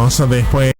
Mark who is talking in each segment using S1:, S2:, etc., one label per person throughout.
S1: volvemos después.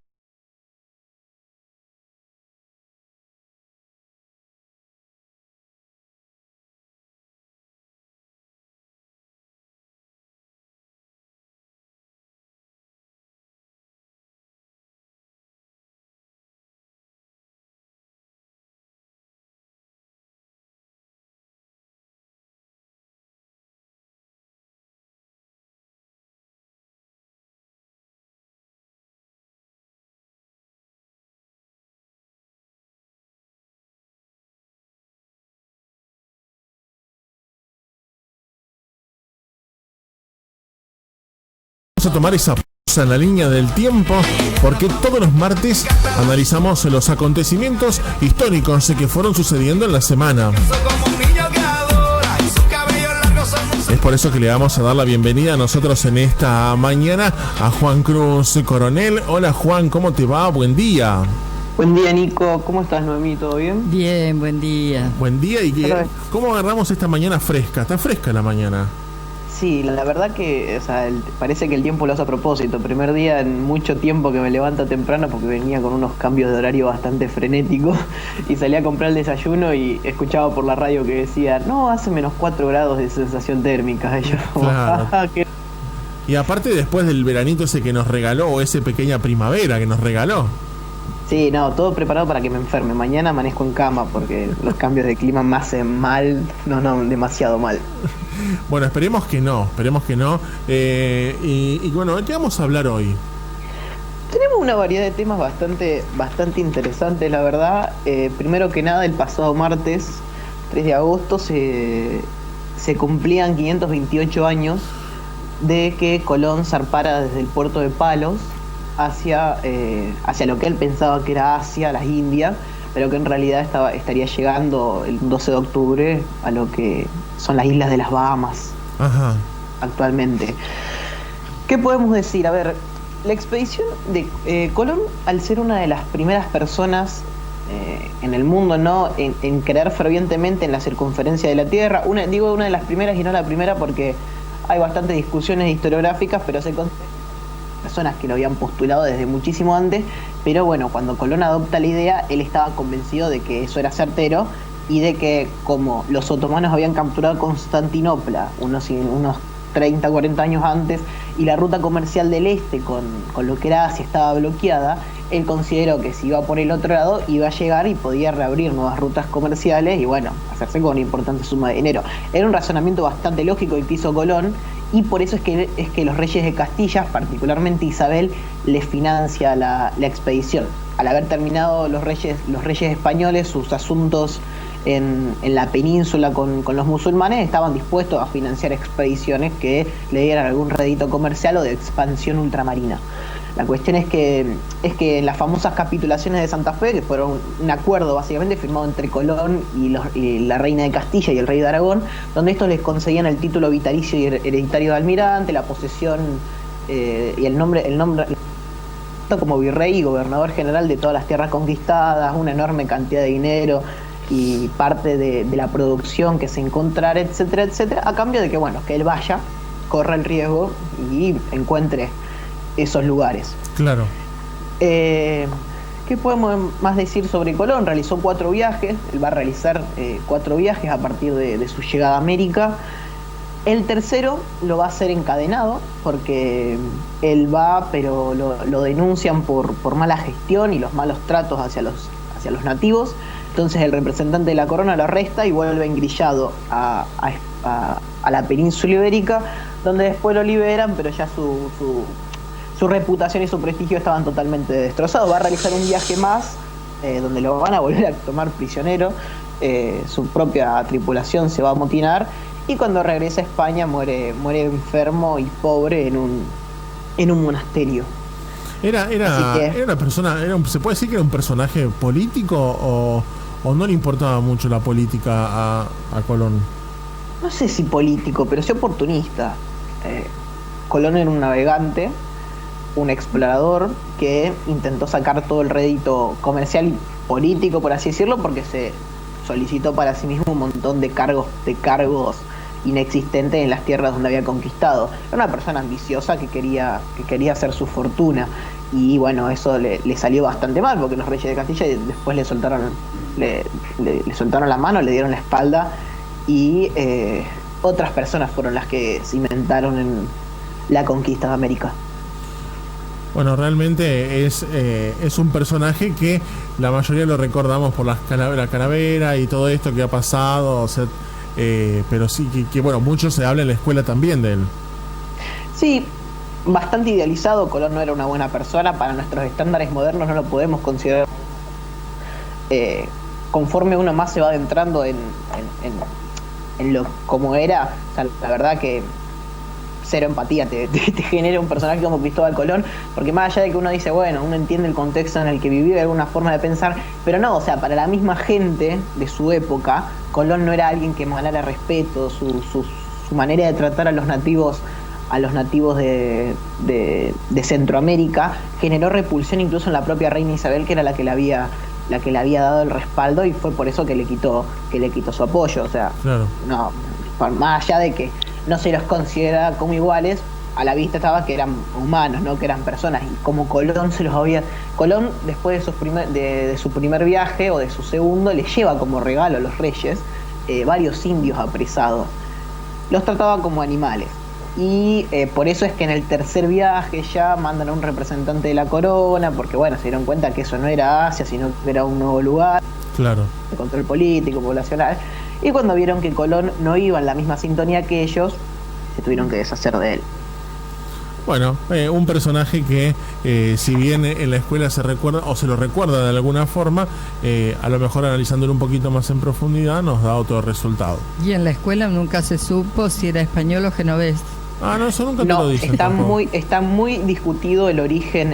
S1: A tomar esa pausa en la línea del tiempo, porque todos los martes analizamos los acontecimientos históricos que fueron sucediendo en la semana. Es por eso que le vamos a dar la bienvenida a nosotros en esta mañana a Juan Cruz Coronel. Hola Juan, ¿cómo te va? Buen día.
S2: Buen día, Nico. ¿Cómo estás, Noemí? ¿Todo bien?
S3: Bien, buen día.
S1: Buen día. ¿Y cómo agarramos esta mañana fresca? ¿Está fresca la mañana?
S2: Sí, la verdad que, parece que el tiempo lo hace a propósito. Primer día en mucho tiempo que me levanto temprano porque venía con unos cambios de horario bastante frenéticos y salí a comprar el desayuno y escuchaba por la radio que decía, no, hace -4 grados de sensación térmica. Y yo,
S1: claro. Y aparte después del veranito ese que nos regaló, o esa pequeña primavera que nos regaló.
S2: Sí, no, todo preparado para que me enferme. Mañana amanezco en cama porque los cambios de clima me hacen mal, no, demasiado mal.
S1: Bueno, esperemos que no. Y bueno, ¿de qué vamos a hablar hoy?
S2: Tenemos una variedad de temas bastante interesantes, la verdad. Primero que nada, el pasado martes, 3 de agosto, se cumplían 528 años de que Colón zarpara desde el puerto de Palos hacia lo que él pensaba que era Asia, las Indias, pero que en realidad estaría llegando el 12 de octubre a lo que son las islas de las Bahamas. Ajá. Actualmente. ¿Qué podemos decir? A ver, la expedición de Colón, al ser una de las primeras personas en el mundo, ¿no?, en creer fervientemente en la circunferencia de la Tierra, una de las primeras y no la primera porque hay bastantes discusiones historiográficas, pero se personas que lo habían postulado desde muchísimo antes, pero bueno, cuando Colón adopta la idea, él estaba convencido de que eso era certero y de que como los otomanos habían capturado Constantinopla unos 30, 40 años antes y la ruta comercial del este con lo que era Asia estaba bloqueada, él consideró que si iba por el otro lado iba a llegar y podía reabrir nuevas rutas comerciales y bueno, hacerse con una importante suma de dinero. Era un razonamiento bastante lógico el que hizo Colón y por eso es que los reyes de Castilla, particularmente Isabel, le financia la expedición. Al haber terminado los reyes españoles sus asuntos en la península con los musulmanes, estaban dispuestos a financiar expediciones que le dieran algún rédito comercial o de expansión ultramarina. La cuestión es que en las famosas capitulaciones de Santa Fe, que fueron un acuerdo básicamente firmado entre Colón y la reina de Castilla y el rey de Aragón, donde estos les concedían el título vitalicio y hereditario de almirante, la posesión y el nombre como virrey y gobernador general de todas las tierras conquistadas, una enorme cantidad de dinero y parte de la producción que se encontrara, etcétera, etcétera, a cambio de que él vaya, corra el riesgo y encuentre esos lugares.
S1: Claro.
S2: ¿Qué podemos más decir sobre Colón? Realizó 4 viajes, él va a realizar 4 viajes a partir de su llegada a América. El tercero lo va a hacer encadenado, porque él va, pero lo denuncian por mala gestión y los malos tratos hacia los nativos. Entonces el representante de la corona lo arresta y vuelve engrillado a la península ibérica, donde después lo liberan, pero ya su reputación y su prestigio estaban totalmente destrozados. Va a realizar un viaje más, donde lo van a volver a tomar prisionero, su propia tripulación se va a amotinar, y cuando regresa a España muere enfermo y pobre en un monasterio.
S1: Era una persona, ¿se puede decir que era un personaje político o no le importaba mucho la política a Colón?
S2: No sé si político, pero sí oportunista. Colón era un navegante, un explorador que intentó sacar todo el rédito comercial y político, por así decirlo, porque se solicitó para sí mismo un montón de cargos inexistentes en las tierras donde había conquistado. Era una persona ambiciosa que quería hacer su fortuna. y bueno, eso le salió bastante mal, porque los reyes de Castilla después le soltaron la mano, le dieron la espalda, y otras personas fueron las que cimentaron en la conquista de América.
S1: Bueno, realmente es un personaje que la mayoría lo recordamos por la calavera y todo esto que ha pasado, o sea, pero sí que bueno, mucho se habla en la escuela también de él.
S2: Sí, bastante idealizado. Colón no era una buena persona, para nuestros estándares modernos no lo podemos considerar. Conforme uno más se va adentrando en lo como era, o sea, la verdad que cero empatía te genera un personaje como Cristóbal Colón, porque más allá de que uno dice, bueno, uno entiende el contexto en el que vivió, alguna forma de pensar, pero no, o sea, para la misma gente de su época, Colón no era alguien que emanara respeto, su manera de tratar a los nativos de Centroamérica generó repulsión incluso en la propia reina Isabel, que era la que le había dado el respaldo, y fue por eso que le quitó su apoyo. O sea, claro, no, más allá de que no se los considera como iguales, a la vista estaba que eran humanos, no que eran personas, y como Colón Colón, después de su primer viaje o de su segundo, le lleva como regalo a los reyes varios indios apresados. Los trataba como animales, y por eso es que en el tercer viaje ya mandan a un representante de la corona, porque bueno, se dieron cuenta que eso no era Asia, sino que era un nuevo lugar, claro, de control político, poblacional, y cuando vieron que Colón no iba en la misma sintonía que ellos, se tuvieron que deshacer de él.
S1: Bueno, un personaje que si bien en la escuela se recuerda o se lo recuerda de alguna forma, a lo mejor analizándolo un poquito más en profundidad nos da otro resultado.
S3: Y en la escuela nunca se supo si era español o genovés.
S1: Ah, no, eso nunca te lo dicen.
S2: Está muy discutido el origen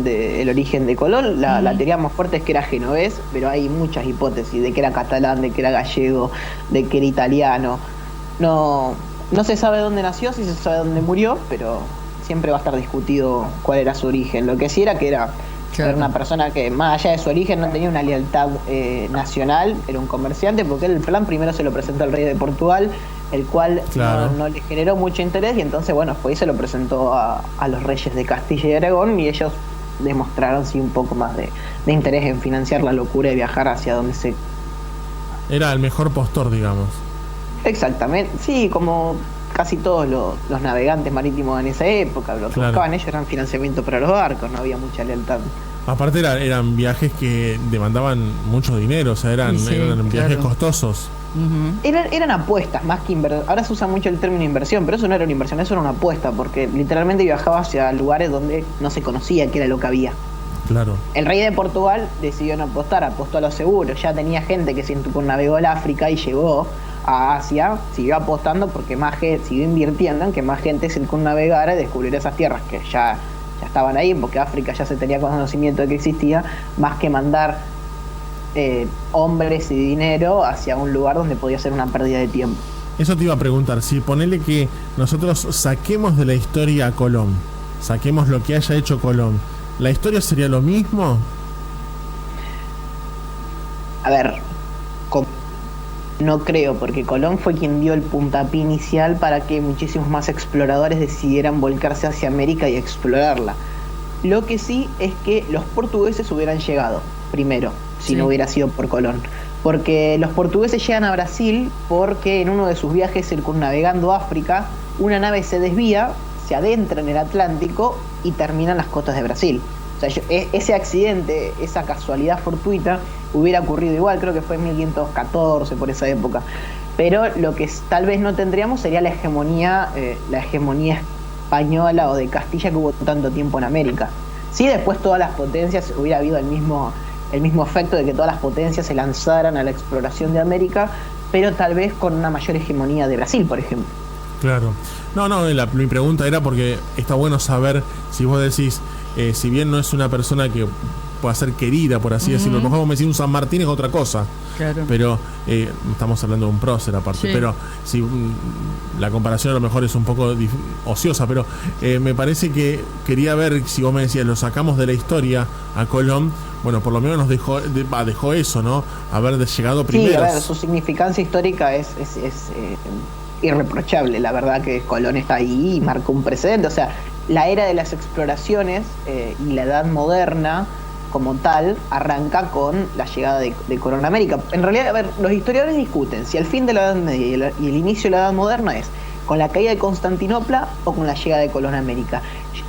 S2: de Colón. La teoría más fuerte es que era genovés, pero hay muchas hipótesis de que era catalán, de que era gallego, de que era italiano. No se sabe dónde nació, sí se sabe dónde murió, pero siempre va a estar discutido cuál era su origen. Lo que sí era que era una persona que, más allá de su origen, no tenía una lealtad nacional, era un comerciante, porque el plan primero se lo presentó al rey de Portugal, el cual no le generó mucho interés, y entonces bueno, fue y se lo presentó a los reyes de Castilla y Aragón, y ellos demostraron sí un poco más de interés en financiar la locura de viajar hacia donde se...
S1: Era el mejor postor, digamos.
S2: Exactamente, sí, como casi todos los navegantes marítimos en esa época, lo que buscaban ellos eran financiamiento para los barcos, no había mucha lealtad.
S1: Aparte eran viajes que demandaban mucho dinero, o sea, eran viajes costosos.
S2: Uh-huh. Eran apuestas más que inversión. Ahora se usa mucho el término inversión, pero eso no era una inversión, eso era una apuesta, porque literalmente viajaba hacia lugares donde no se conocía qué era lo que había. Claro. El rey de Portugal decidió no apostar, apostó a lo seguro. Ya tenía gente que se circunnavegó el África y llegó a Asia, siguió apostando porque siguió invirtiendo en que más gente circunnavegara y descubriera esas tierras que ya estaban ahí, porque África ya se tenía conocimiento de que existía, más que mandar hombres y dinero hacia un lugar donde podía ser una pérdida de tiempo.
S1: Eso te iba a preguntar, si ponele que nosotros saquemos de la historia a Colón, saquemos lo que haya hecho Colón, ¿la historia sería lo mismo?
S2: A ver, no creo, porque Colón fue quien dio el puntapié inicial para que muchísimos más exploradores decidieran volcarse hacia América y explorarla. Lo que sí es que los portugueses hubieran llegado primero, si no hubiera sido por Colón. Porque los portugueses llegan a Brasil porque en uno de sus viajes circunnavegando África, una nave se desvía, se adentra en el Atlántico y termina en las costas de Brasil. O sea, ese accidente, esa casualidad fortuita, hubiera ocurrido igual, creo que fue en 1514, por esa época. Pero lo que tal vez no tendríamos sería la hegemonía española o de Castilla que hubo tanto tiempo en América. Sí, después todas las potencias, hubiera habido el mismo efecto de que todas las potencias se lanzaran a la exploración de América, pero tal vez con una mayor hegemonía de Brasil, por ejemplo.
S1: Claro. Mi pregunta era porque está bueno saber si vos decís, si bien no es una persona que pueda ser querida, por así decirlo, a lo mejor vos me decís un San Martín es otra cosa, pero estamos hablando de un prócer aparte, pero si la comparación a lo mejor es un poco ociosa, pero me parece que quería ver si vos me decías, lo sacamos de la historia a Colón, bueno, por lo menos nos dejó eso, ¿no? Haber llegado primero.
S2: Sí, a ver, su significancia histórica es irreprochable, la verdad que Colón está ahí y marcó un precedente, o sea, la era de las exploraciones y la edad moderna como tal arranca con la llegada de Colón a América. En realidad, a ver, los historiadores discuten si el fin de la Edad Media y el inicio de la Edad Moderna es con la caída de Constantinopla o con la llegada de Colón a América.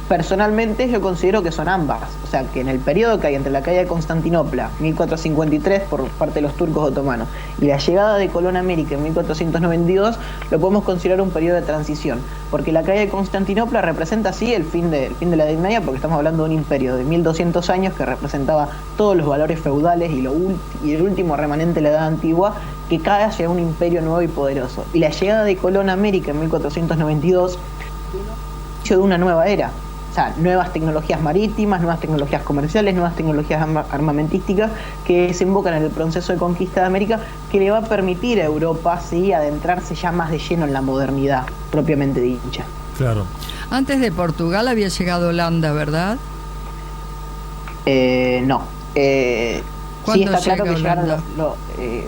S2: Personalmente yo considero que son ambas, o sea que en el periodo que hay entre la caída de Constantinopla, 1453 por parte de los turcos otomanos, y la llegada de Colón a América en 1492, lo podemos considerar un periodo de transición, porque la caída de Constantinopla representa sí el fin de la Edad Media, porque estamos hablando de un imperio de 1200 años que representaba todos los valores feudales y el último remanente de la Edad Antigua, que cae hacia un imperio nuevo y poderoso. Y la llegada de Colón a América en 1492 de una nueva era. O sea, nuevas tecnologías marítimas, nuevas tecnologías comerciales, nuevas tecnologías armamentísticas que desembocan en el proceso de conquista de América, que le va a permitir a Europa sí adentrarse ya más de lleno en la modernidad propiamente dicha.
S1: Claro.
S3: Antes de Portugal había llegado Holanda, ¿verdad?
S2: No. Sí está claro que llegaron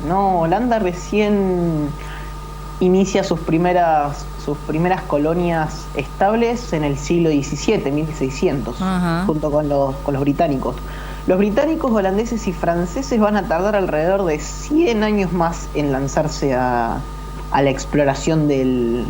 S2: no, Holanda recién inicia sus primeras colonias estables en el siglo XVII, 1600, junto con los británicos. Los británicos, holandeses y franceses van a tardar alrededor de 100 años más en lanzarse a la exploración del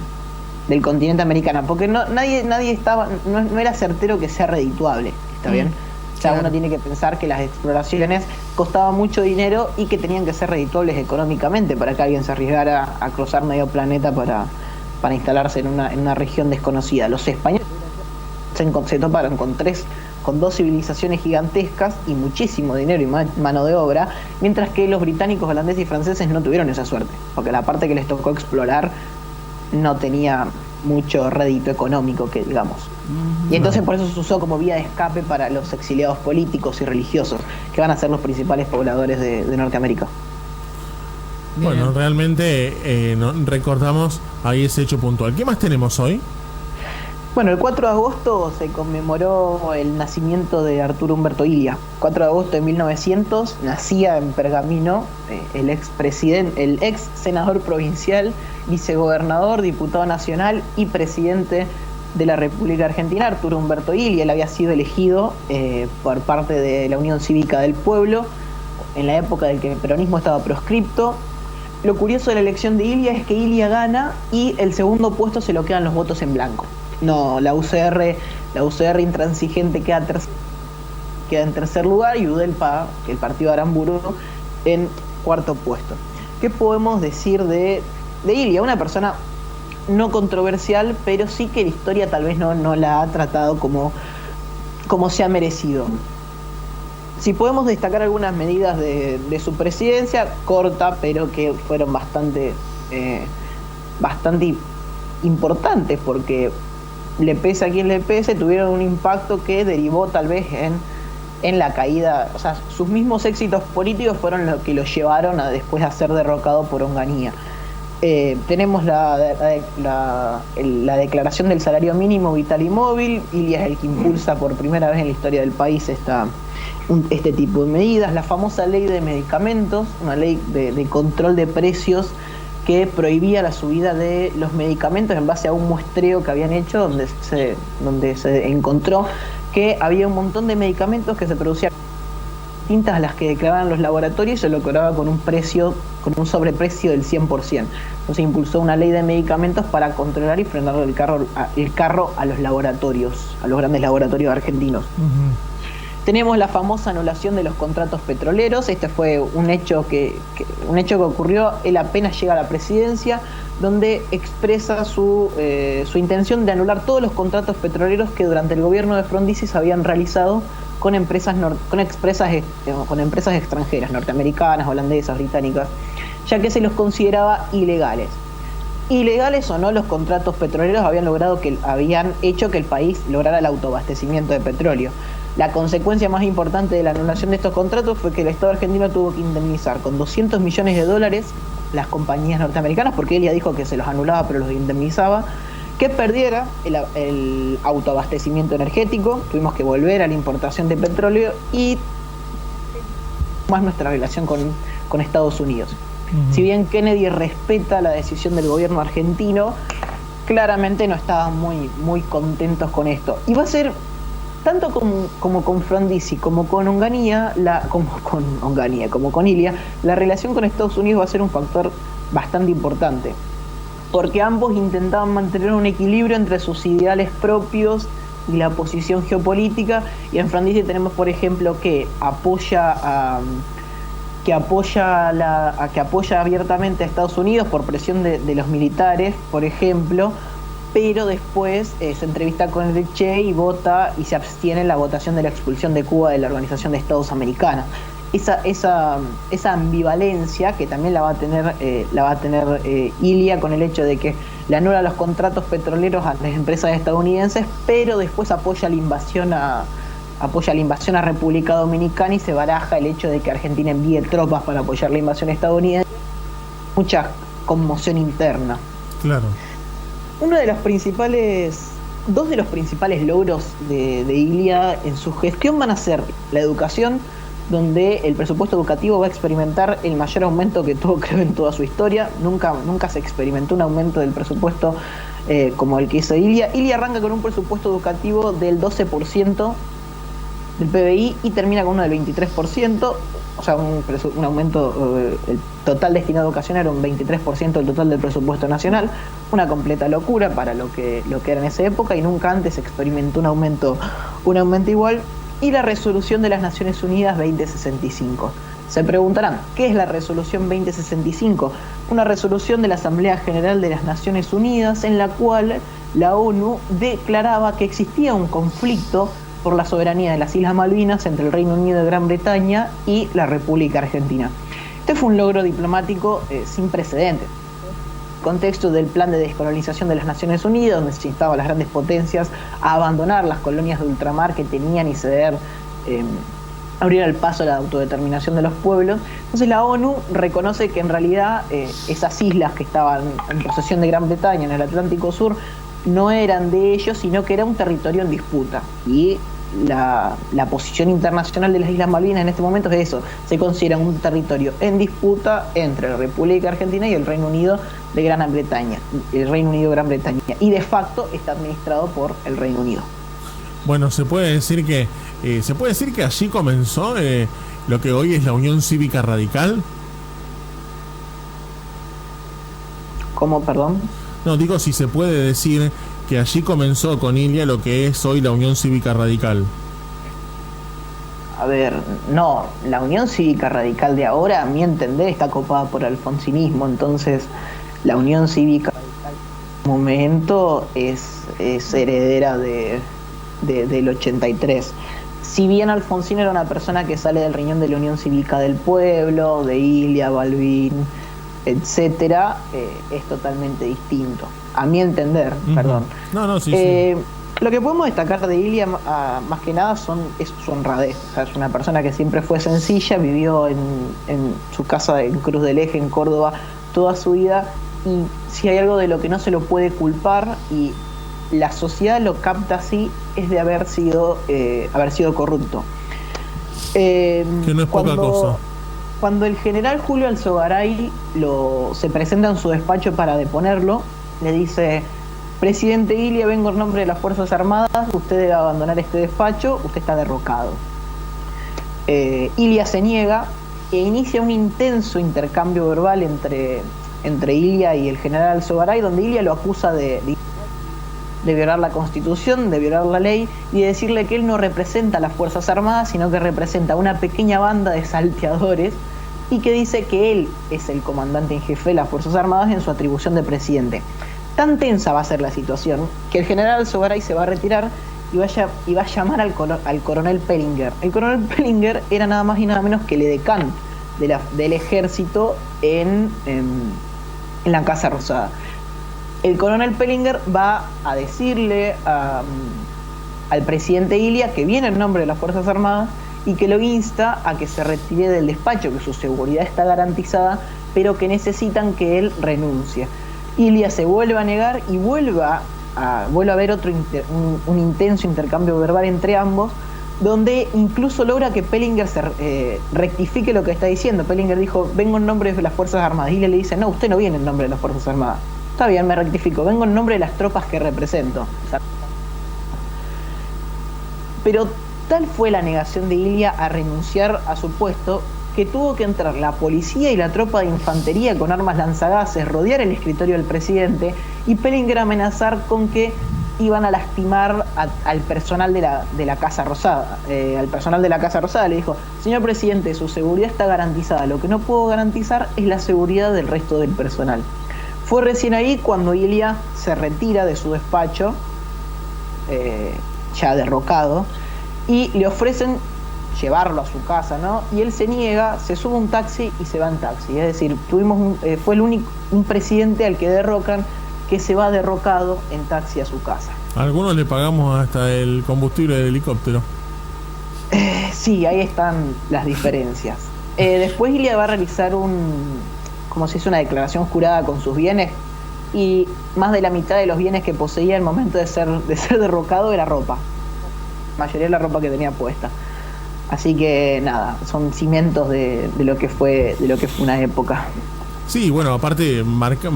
S2: continente americano, porque nadie no era certero que sea redituable, ¿está bien? O sea, uno tiene que pensar que las exploraciones costaban mucho dinero y que tenían que ser redituables económicamente para que alguien se arriesgara a cruzar medio planeta para instalarse en una región desconocida. Los españoles se toparon con dos civilizaciones gigantescas y muchísimo dinero y mano de obra, mientras que los británicos, holandeses y franceses no tuvieron esa suerte, porque la parte que les tocó explorar no tenía mucho rédito económico, que digamos. Y entonces por eso se usó como vía de escape para los exiliados políticos y religiosos, que van a ser los principales pobladores de Norteamérica.
S1: Bien. Bueno, realmente recordamos ahí ese hecho puntual. ¿Qué más tenemos hoy?
S2: Bueno, el 4 de agosto se conmemoró el nacimiento de Arturo Umberto Illia. 4 de agosto de 1900 nacía en Pergamino el ex senador provincial, vicegobernador, diputado nacional y presidente de la República Argentina, Arturo Umberto Illia. Él había sido elegido por parte de la Unión Cívica del Pueblo en la época en que el peronismo estaba proscripto. Lo curioso de la elección de Illia es que Illia gana y el segundo puesto se lo quedan los votos en blanco. No, la UCR intransigente queda en tercer lugar y UDELPA, que el partido de Aramburu, en cuarto puesto. ¿Qué podemos decir de Illia? Una persona no controversial, pero sí que la historia tal vez no la ha tratado como se ha merecido. Si podemos destacar algunas medidas de su presidencia, corta, pero que fueron bastante importantes, porque le pese a quien le pese, tuvieron un impacto que derivó tal vez en la caída. O sea, sus mismos éxitos políticos fueron los que lo llevaron a después a ser derrocado por Onganía. Tenemos la declaración del salario mínimo vital y móvil. Illia es el que impulsa por primera vez en la historia del país este tipo de medidas. La famosa ley de medicamentos, una ley de control de precios que prohibía la subida de los medicamentos en base a un muestreo que habían hecho donde se encontró que había un montón de medicamentos que se producían distintas a las que declaraban los laboratorios y se lo cobraba con un sobreprecio del 100%. Entonces impulsó una ley de medicamentos para controlar y frenar el carro a los laboratorios, a los grandes laboratorios argentinos. Tenemos la famosa anulación de los contratos petroleros. Este fue un hecho que ocurrió él apenas llega a la presidencia, donde expresa su intención de anular todos los contratos petroleros que durante el gobierno de Frondizi se habían realizado con empresas extranjeras, norteamericanas, holandesas, británicas, ya que se los consideraba ilegales. Ilegales o no, los contratos petroleros habían hecho que el país lograra el autoabastecimiento de petróleo. La consecuencia más importante de la anulación de estos contratos fue que el Estado argentino tuvo que indemnizar con $200 millones las compañías norteamericaas, porque él ya dijo que se los anulaba pero los indemnizaba, que perdiera el autoabastecimiento energético. Tuvimos que volver a la importación de petróleo y más nuestra relación con Estados Unidos. Si bien Kennedy respeta la decisión del gobierno argentino, claramente no estaban muy contentos con esto. Y va a ser, tanto como con Frondizi como con Onganía, como con Ilia, la relación con Estados Unidos va a ser un factor bastante importante, porque ambos intentaban mantener un equilibrio entre sus ideales propios y la posición geopolítica. Y en Frondizi tenemos, por ejemplo, que apoya abiertamente a Estados Unidos por presión de los militares, por ejemplo, pero después se entrevista con el Che y vota y se abstiene en la votación de la expulsión de Cuba de la Organización de Estados Americanos. Esa ambivalencia que también la va a tener Ilia, con el hecho de que le anula los contratos petroleros a las empresas estadounidenses, pero después apoya la invasión a República Dominicana, y se baraja el hecho de que Argentina envíe tropas para apoyar la invasión estadounidense. Mucha conmoción interna.
S1: Claro.
S2: Dos de los principales logros de Ilia en su gestión van a ser la educación, donde el presupuesto educativo va a experimentar el mayor aumento que tuvo, creo, en toda su historia. Nunca se experimentó un aumento del presupuesto como el que hizo Ilia. Ilia arranca con un presupuesto educativo del 12% del PBI y termina con uno del 23%, o sea, un aumento, el total destinado a educación era un 23% del total del presupuesto nacional, una completa locura para lo que era en esa época, y nunca antes se experimentó un aumento igual. Y la resolución de las Naciones Unidas 2065. Se preguntarán, ¿qué es la resolución 2065? Una resolución de la Asamblea General de las Naciones Unidas en la cual la ONU declaraba que existía un conflicto por la soberanía de las Islas Malvinas entre el Reino Unido de Gran Bretaña y la República Argentina. Este fue un logro diplomático sin precedentes. Contexto del plan de descolonización de las Naciones Unidas, donde se instaba a las grandes potencias a abandonar las colonias de ultramar que tenían y abrir el paso a la autodeterminación de los pueblos. Entonces la ONU reconoce que en realidad esas islas que estaban en posesión de Gran Bretaña en el Atlántico Sur no eran de ellos, sino que era un territorio en disputa. Y la posición internacional de las Islas Malvinas en este momento es eso: se considera un territorio en disputa entre la República Argentina y el Reino Unido de Gran Bretaña, y de facto está administrado por el Reino Unido.
S1: Bueno, se puede decir que allí comenzó lo que hoy es la Unión Cívica Radical.
S2: ¿Cómo, perdón?
S1: No, digo, si se puede decir que allí comenzó con Ilia lo que es hoy la Unión Cívica Radical.
S2: A ver, no, la Unión Cívica Radical de ahora, a mi entender, está copada por el alfonsinismo. Entonces la Unión Cívica Radical en este momento es heredera del 83. Si bien Alfonsín era una persona que sale del riñón de la Unión Cívica del Pueblo, de Ilia, Balbín, etcétera, es totalmente distinto, a mi entender. Perdón.
S1: Sí.
S2: Lo que podemos destacar de Ilia, más que nada, es su honradez. O sea, es una persona que siempre fue sencilla, vivió en su casa en Cruz del Eje, en Córdoba, toda su vida, y si hay algo de lo que no se lo puede culpar, y la sociedad lo capta así, es de haber sido corrupto.
S1: Que no es poca cosa.
S2: Cuando el general Julio Alzogaray se presenta en su despacho para deponerlo, le dice: presidente Ilia, vengo en nombre de las Fuerzas Armadas, usted debe abandonar este despacho, usted está derrocado. Ilia se niega e inicia un intenso intercambio verbal entre Ilia y el general Alzogaray, donde Ilia lo acusa de violar la Constitución, de violar la ley, y de decirle que él no representa a las Fuerzas Armadas, sino que representa a una pequeña banda de salteadores, y que dice que él es el comandante en jefe de las Fuerzas Armadas en su atribución de presidente. Tan tensa va a ser la situación que el general Alzogaray se va a retirar y va a llamar al coronel Pellinger. El coronel Pellinger era nada más y nada menos que el edecán del ejército en la Casa Rosada. El coronel Pellinger va a decirle al presidente Ilia que viene en nombre de las Fuerzas Armadas y que lo insta a que se retire del despacho, que su seguridad está garantizada, pero que necesitan que él renuncie. Ilia se vuelve a negar y vuelve a haber un intenso intercambio verbal entre ambos, donde incluso logra que Pellinger rectifique lo que está diciendo. Pellinger dijo: vengo en nombre de las Fuerzas Armadas. Ilia le dice: no, usted no viene en nombre de las Fuerzas Armadas, Está bien, me rectifico. Vengo en nombre de las tropas que represento. Pero tal fue la negación de Ilia a renunciar a su puesto que tuvo que entrar la policía y la tropa de infantería con armas lanzagases, rodear el escritorio del presidente y Pellinger amenazar con que iban a lastimar al personal de la Casa Rosada. Al personal de la Casa Rosada le dijo: señor presidente, su seguridad está garantizada, lo que no puedo garantizar es la seguridad del resto del personal. Fue recién ahí cuando Ilia se retira de su despacho, ya derrocado, y le ofrecen llevarlo a su casa, ¿no? Y él se niega, se sube a un taxi y se va en taxi. Es decir, fue el único un presidente al que derrocan que se va derrocado en taxi a su casa.
S1: Algunos le pagamos hasta el combustible del helicóptero.
S2: Sí, ahí están las diferencias. Después Ilia va a realizar como se dice, una declaración jurada con sus bienes, y más de la mitad de los bienes que poseía al momento de ser derrocado era ropa. La mayoría de la ropa que tenía puesta. Así que nada, son cimientos de lo que fue una época.
S1: Sí, bueno, aparte marca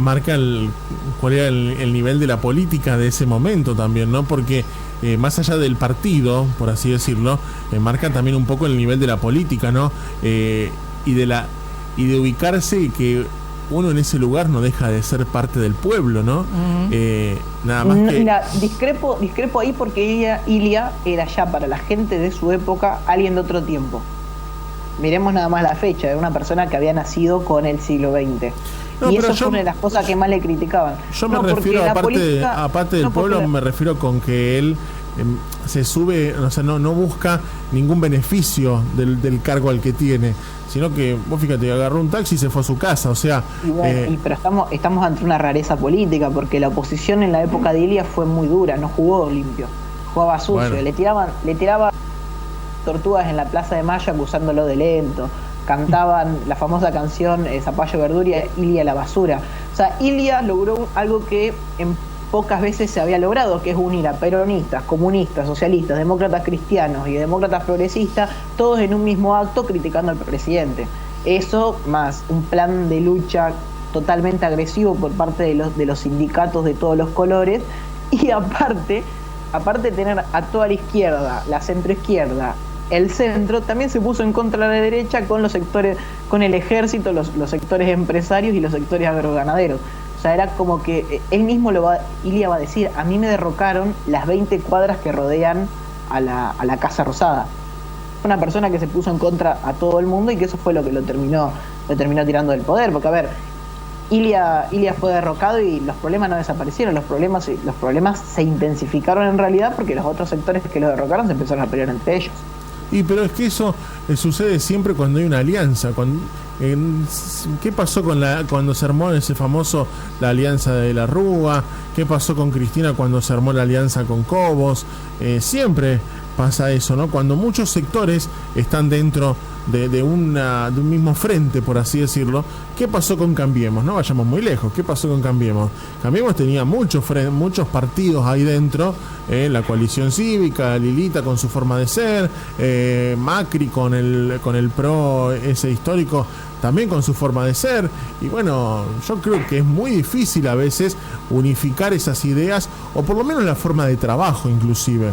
S1: cuál era el nivel de la política de ese momento también, ¿no? Porque más allá del partido, por así decirlo, marca también un poco el nivel de la política, ¿no? Y de ubicarse, que uno en ese lugar no deja de ser parte del pueblo, ¿no? Nada más que...
S2: Mira, discrepo ahí porque Ilia era ya para la gente de su época alguien de otro tiempo. Miremos nada más la fecha, de una persona que había nacido con el siglo XX. No, y eso fue una de las cosas que más le criticaban.
S1: Yo me refiero, aparte del pueblo, me refiero con que él se sube, o sea, no busca ningún beneficio del cargo al que tiene, sino que, vos fíjate, agarró un taxi y se fue a su casa, o sea...
S2: pero estamos ante una rareza política, porque la oposición en la época de Ilia fue muy dura, no jugó limpio, jugaba sucio, bueno. le tiraba tortugas en la Plaza de Mayo acusándolo de lento, cantaban la famosa canción Zapallo Verduria, Ilia la basura. O sea, Ilia logró algo que en pocas veces se había logrado, que es unir a peronistas, comunistas, socialistas, demócratas cristianos y demócratas progresistas, todos en un mismo acto criticando al presidente. Eso más un plan de lucha totalmente agresivo por parte de los sindicatos de todos los colores, y aparte de tener a toda la izquierda, la centroizquierda, el centro, también se puso en contra de la derecha con los sectores, con el ejército, los sectores empresarios y los sectores agroganaderos. O sea, era como que él mismo Ilia va a decir: a mí me derrocaron las 20 cuadras que rodean a la Casa Rosada. Una persona que se puso en contra a todo el mundo, y que eso fue lo que lo terminó tirando del poder. Porque, a ver, Ilia fue derrocado y los problemas no desaparecieron, los problemas se intensificaron en realidad, porque los otros sectores que lo derrocaron se empezaron a pelear entre ellos.
S1: Y pero es que eso sucede siempre cuando hay una alianza. ¿Qué pasó cuando se armó ese famoso la alianza de la Rúa? ¿Qué pasó con Cristina cuando se armó la alianza con Cobos? Siempre pasa eso, ¿no? Cuando muchos sectores están dentro de un mismo frente, por así decirlo. ¿Qué pasó con Cambiemos? No vayamos muy lejos. ¿Qué pasó con Cambiemos? Cambiemos tenía muchos partidos ahí dentro, la coalición cívica, Lilita con su forma de ser, Macri con el PRO ese histórico, también con su forma de ser. Y bueno, yo creo que es muy difícil a veces unificar esas ideas, o por lo menos la forma de trabajo inclusive,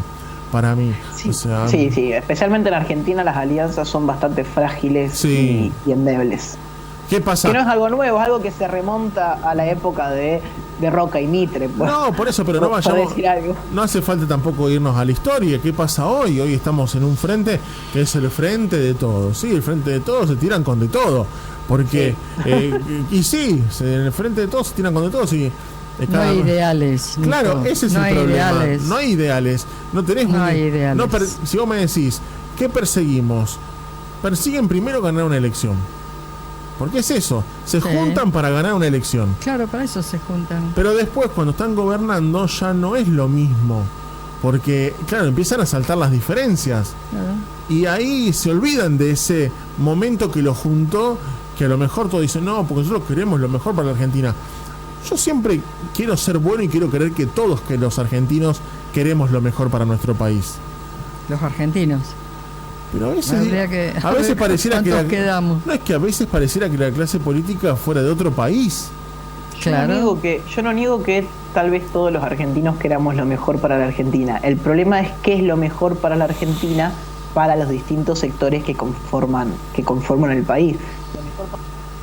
S1: para mí.
S2: Sí, o sea, sí, especialmente en Argentina las alianzas son bastante frágiles, sí, y endebles.
S1: ¿Qué pasa?
S2: Que no es algo nuevo, es algo que se remonta a la época de Roca y Mitre. Pues.
S1: No, por eso, pero no vayamos. No hace falta tampoco irnos a la historia. ¿Qué pasa hoy? Hoy estamos en un frente que es el frente de todos. Sí, el frente de todos se tiran con de todo. Porque, y sí, en el frente de todos se tiran con de todos y.
S3: No hay ideales.
S1: Claro, Nico. Ese es el problema.
S3: Ideales.
S1: No hay ideales. No tenés
S3: hay ideales.
S1: Si vos me decís, ¿qué perseguimos? Persiguen primero ganar una elección. Porque es eso, se juntan para ganar una elección.
S3: Claro, para eso se juntan.
S1: Pero después, cuando están gobernando, ya no es lo mismo. Porque, claro, empiezan a saltar las diferencias. Claro. Y ahí se olvidan de ese momento que lo juntó, que a lo mejor todos dicen, no, porque nosotros queremos lo mejor para la Argentina. Yo siempre quiero ser bueno y quiero creer que todos, que los argentinos, queremos lo mejor para nuestro país.
S3: Los argentinos.
S1: Pero a veces pareciera que no es que a veces pareciera que la clase política fuera de otro país.
S3: Claro.
S2: Yo no niego que tal vez todos los argentinos queramos lo mejor para la Argentina. El problema es qué es lo mejor para la Argentina para los distintos sectores que conforman el país. Lo mejor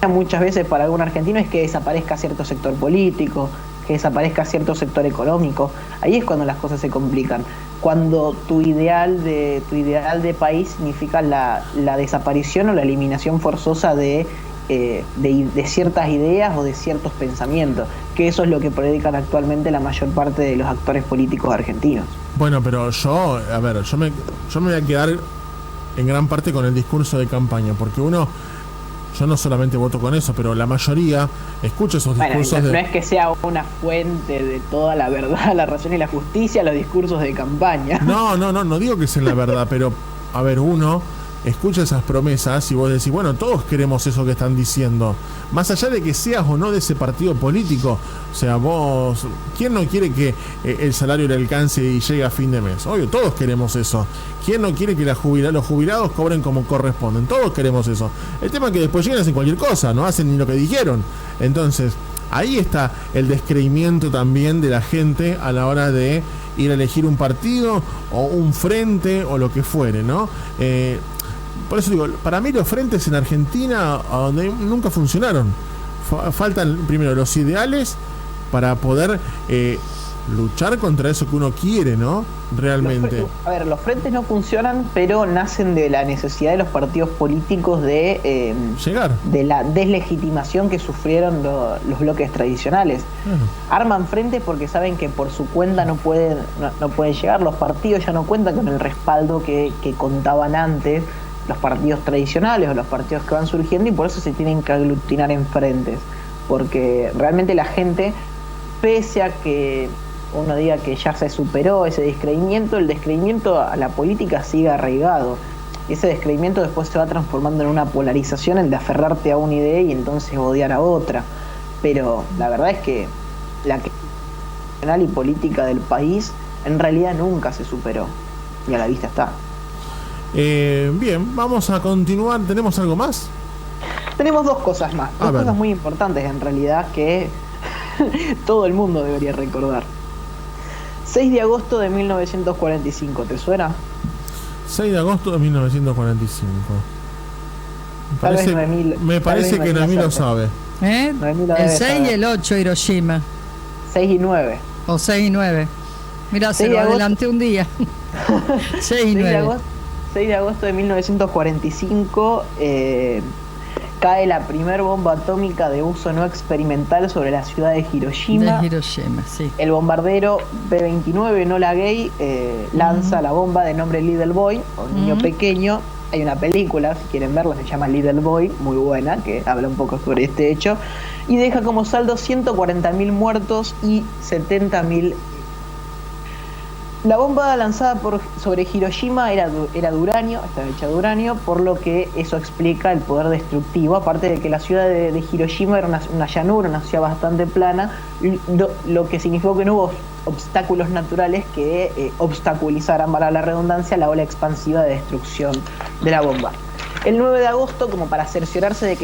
S2: muchas veces para algún argentino es que desaparezca cierto sector político, que desaparezca cierto sector económico. Ahí es cuando las cosas se complican. Cuando tu ideal de país significa la desaparición o la eliminación forzosa de ciertas ideas o de ciertos pensamientos, que eso es lo que predican actualmente la mayor parte de los actores políticos argentinos.
S1: Bueno, pero yo me voy a quedar en gran parte con el discurso de campaña, porque yo no solamente voto con eso, pero la mayoría escucha esos discursos.
S2: No es que sea una fuente de toda la verdad, la razón y la justicia, los discursos de campaña.
S1: No digo que sean la verdad, pero a ver, uno escucha esas promesas y vos decís, bueno, todos queremos eso que están diciendo, más allá de que seas o no de ese partido político. O sea, vos, ¿quién no quiere que el salario le alcance y llegue a fin de mes? Obvio, todos queremos eso. ¿Quién no quiere que los jubilados cobren como corresponden? Todos queremos eso. El tema es que después llegan a hacer cualquier cosa, no hacen ni lo que dijeron. Entonces, ahí está el descreimiento también de la gente a la hora de ir a elegir un partido o un frente o lo que fuere, ¿no? Por eso digo, para mí los frentes en Argentina a donde nunca funcionaron. Faltan primero los ideales para poder luchar contra eso que uno quiere, ¿no? Realmente.
S2: Los frentes no funcionan, pero nacen de la necesidad de los partidos políticos de
S1: llegar,
S2: de la deslegitimación que sufrieron los bloques tradicionales. Arman frentes porque saben que por su cuenta no pueden llegar. Los partidos ya no cuentan con el respaldo que contaban antes los partidos tradicionales o los partidos que van surgiendo, y por eso se tienen que aglutinar en frentes, porque realmente la gente, pese a que uno diga que ya se superó ese descreimiento, el descreimiento a la política sigue arraigado. Ese descreimiento después se va transformando en una polarización, en de aferrarte a una idea y entonces odiar a otra. Pero la verdad es que la crisis nacional y política del país en realidad nunca se superó, y a la vista está.
S1: Bien, vamos a continuar. ¿Tenemos algo más?
S2: Tenemos dos cosas más, dos cosas muy importantes en realidad que todo el mundo debería recordar. 6 de agosto de 1945, ¿te suena?
S1: 6 de agosto de 1945. Me parece que Noemí lo sabe.
S3: El 6 y el 8, Hiroshima.
S2: 6 y 9.
S3: O 6 y 9. Mirá, se lo adelanté un día. 6 y 9.
S2: 6 de agosto de 1945 cae la primer bomba atómica de uso no experimental sobre la ciudad de Hiroshima.
S3: Sí.
S2: El bombardero B-29 Enola Gay lanza la bomba de nombre Little Boy, o niño pequeño. Hay una película, si quieren verla, se llama Little Boy, muy buena, que habla un poco sobre este hecho, y deja como saldo 140.000 muertos y 70.000. La bomba lanzada sobre Hiroshima era de uranio, estaba hecha de uranio, por lo que eso explica el poder destructivo, aparte de que la ciudad de Hiroshima era una llanura, una ciudad bastante plana, lo que significó que no hubo obstáculos naturales que obstaculizaran, para la redundancia, la ola expansiva de destrucción de la bomba. El 9 de agosto, como para cerciorarse de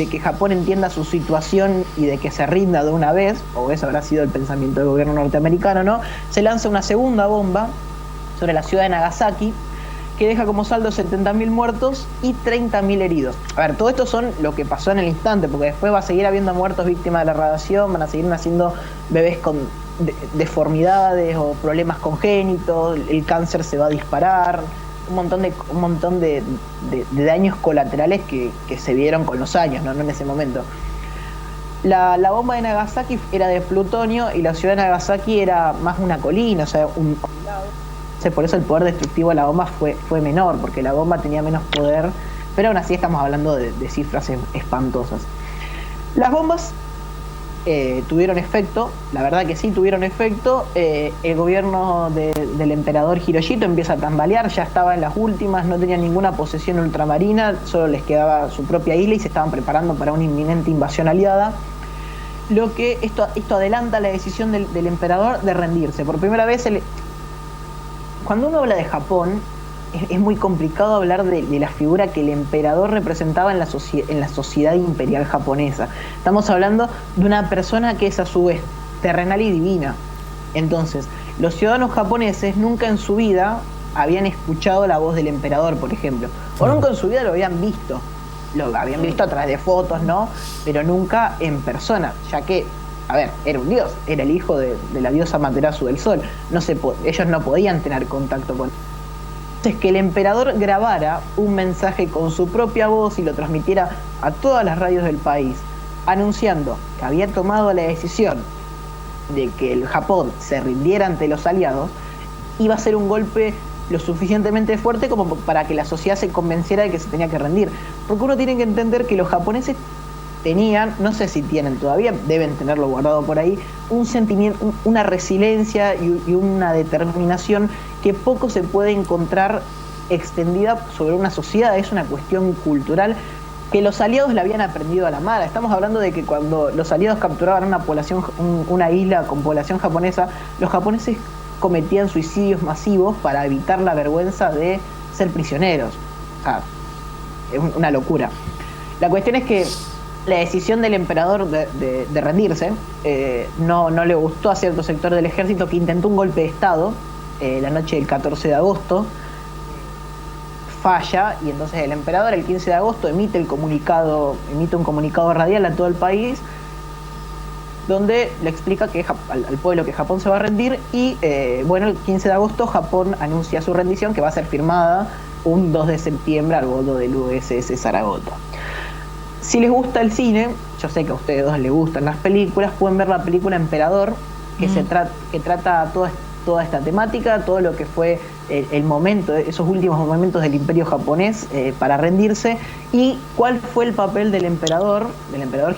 S2: que Japón entienda su situación y de que se rinda de una vez, o ese habrá sido el pensamiento del gobierno norteamericano, ¿no?, se lanza una segunda bomba sobre la ciudad de Nagasaki, que deja como saldo 70.000 muertos y 30.000 heridos. A ver, todo esto son lo que pasó en el instante, porque después va a seguir habiendo muertos víctimas de la radiación, van a seguir naciendo bebés con deformidades o problemas congénitos, el cáncer se va a disparar, un montón de daños colaterales que se vieron con los años, no en ese momento. La bomba de Nagasaki era de plutonio y la ciudad de Nagasaki era más una colina, o sea, un lado. Por eso el poder destructivo de la bomba fue menor, porque la bomba tenía menos poder, pero aún así estamos hablando de cifras espantosas. Las bombas tuvieron efecto, la verdad que sí tuvieron efecto. El gobierno del emperador Hirohito empieza a tambalear, ya estaba en las últimas, no tenía ninguna posesión ultramarina, solo les quedaba su propia isla y se estaban preparando para una inminente invasión aliada. Lo que esto adelanta la decisión del emperador de rendirse. Por primera vez, cuando uno habla de Japón, es muy complicado hablar de la figura que el emperador representaba en la sociedad imperial japonesa. Estamos hablando de una persona que es a su vez terrenal y divina. Entonces, los ciudadanos japoneses nunca en su vida habían escuchado la voz del emperador, por ejemplo, o nunca en su vida lo habían visto. Lo habían visto a través de fotos, ¿no? Pero nunca en persona, ya que, a ver, era un dios, era el hijo de la diosa Materasu del Sol. Ellos no podían tener contacto con él. Entonces, que el emperador grabara un mensaje con su propia voz y lo transmitiera a todas las radios del país, anunciando que había tomado la decisión de que el Japón se rindiera ante los aliados, iba a ser un golpe lo suficientemente fuerte como para que la sociedad se convenciera de que se tenía que rendir. Porque uno tiene que entender que los japoneses tenían, no sé si tienen todavía, deben tenerlo guardado por ahí, un sentimiento, una resiliencia y una determinación que poco se puede encontrar extendida sobre una sociedad. Es una cuestión cultural que los aliados la habían aprendido a la mala. Estamos hablando de que cuando los aliados capturaban una isla con población japonesa, los japoneses cometían suicidios masivos para evitar la vergüenza de ser prisioneros. O sea, es una locura. La cuestión es que la decisión del emperador de rendirse no le gustó a cierto sector del ejército, que intentó un golpe de estado la noche del 14 de agosto. Falla, y entonces el emperador el 15 de agosto emite un comunicado radial a todo el país, donde le explica que al pueblo que Japón se va a rendir, y el 15 de agosto Japón anuncia su rendición, que va a ser firmada un 2 de septiembre al bordo del USS Saratoga. Si les gusta el cine, yo sé que a ustedes dos les gustan las películas, pueden ver la película Emperador, que trata toda esta temática, todo lo que fue el momento, esos últimos momentos del Imperio japonés para rendirse, y cuál fue el papel del emperador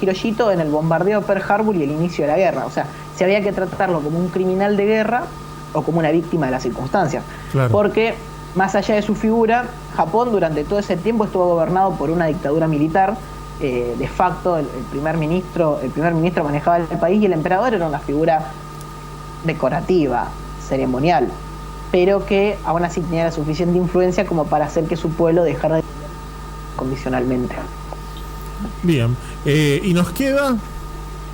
S2: Hirohito en el bombardeo de Pearl Harbor y el inicio de la guerra. O sea, si había que tratarlo como un criminal de guerra o como una víctima de las circunstancias. Claro. Porque más allá de su figura, Japón durante todo ese tiempo estuvo gobernado por una dictadura militar. De facto, el primer ministro manejaba el país, y el emperador era una figura decorativa, ceremonial, pero que aún así tenía la suficiente influencia como para hacer que su pueblo dejara de condicionalmente.
S1: Bien, ¿y nos queda?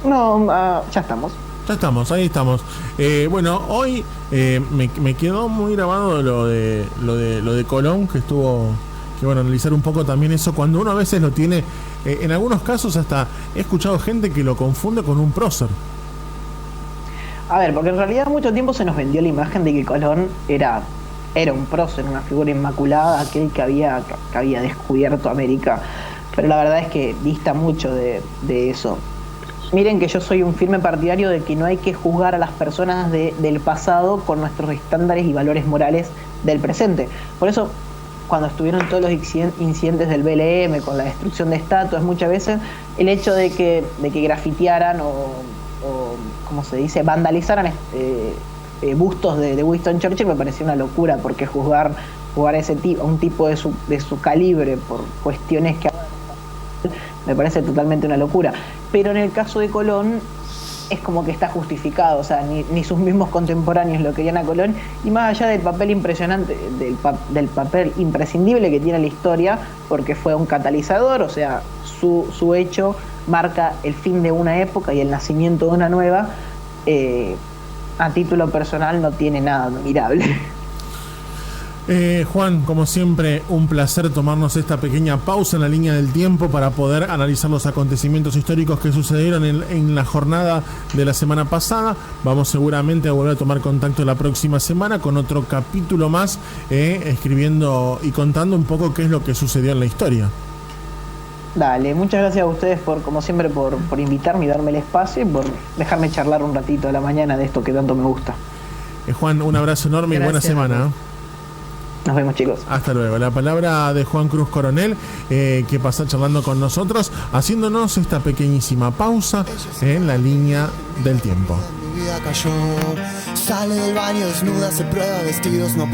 S2: No, ya estamos.
S1: Ya estamos, ahí estamos. Hoy me quedó muy grabado lo de Colón, que estuvo, analizar un poco también eso, cuando uno a veces lo tiene, en algunos casos hasta he escuchado gente que lo confunde con un prócer.
S2: A ver, porque en realidad mucho tiempo se nos vendió la imagen de que Colón era un prócer, una figura inmaculada, aquel que había descubierto América, pero la verdad es que dista mucho de eso. Miren que yo soy un firme partidario de que no hay que juzgar a las personas del pasado con nuestros estándares y valores morales del presente. Por eso, cuando estuvieron todos los incidentes del BLM con la destrucción de estatuas, muchas veces el hecho de que grafitearan o como se dice, vandalizaran bustos de Winston Churchill, me pareció una locura, porque juzgar a un tipo de su calibre por cuestiones que me parece totalmente una locura. Pero en el caso de Colón es como que está justificado, o sea, ni sus mismos contemporáneos lo querían a Colón, y más allá del papel impresionante, del papel imprescindible que tiene la historia, porque fue un catalizador, o sea, su hecho marca el fin de una época y el nacimiento de una nueva. A título personal no tiene nada admirable.
S1: Juan, como siempre, un placer tomarnos esta pequeña pausa en la línea del tiempo para poder analizar los acontecimientos históricos que sucedieron en la jornada de la semana pasada. Vamos seguramente a volver a tomar contacto la próxima semana con otro capítulo más, escribiendo y contando un poco qué es lo que sucedió en la historia.
S2: Dale, muchas gracias a ustedes como siempre por invitarme y darme el espacio y por dejarme charlar un ratito de la mañana de esto que tanto me gusta.
S1: Juan, un abrazo enorme. Gracias. Y buena semana.
S2: Nos vemos, chicos.
S1: Hasta luego. La palabra de Juan Cruz Coronel, que pasa charlando con nosotros, haciéndonos esta pequeñísima pausa en la línea del tiempo.
S4: Mi vida cayó, sale del baño desnuda, se prueba vestidos, no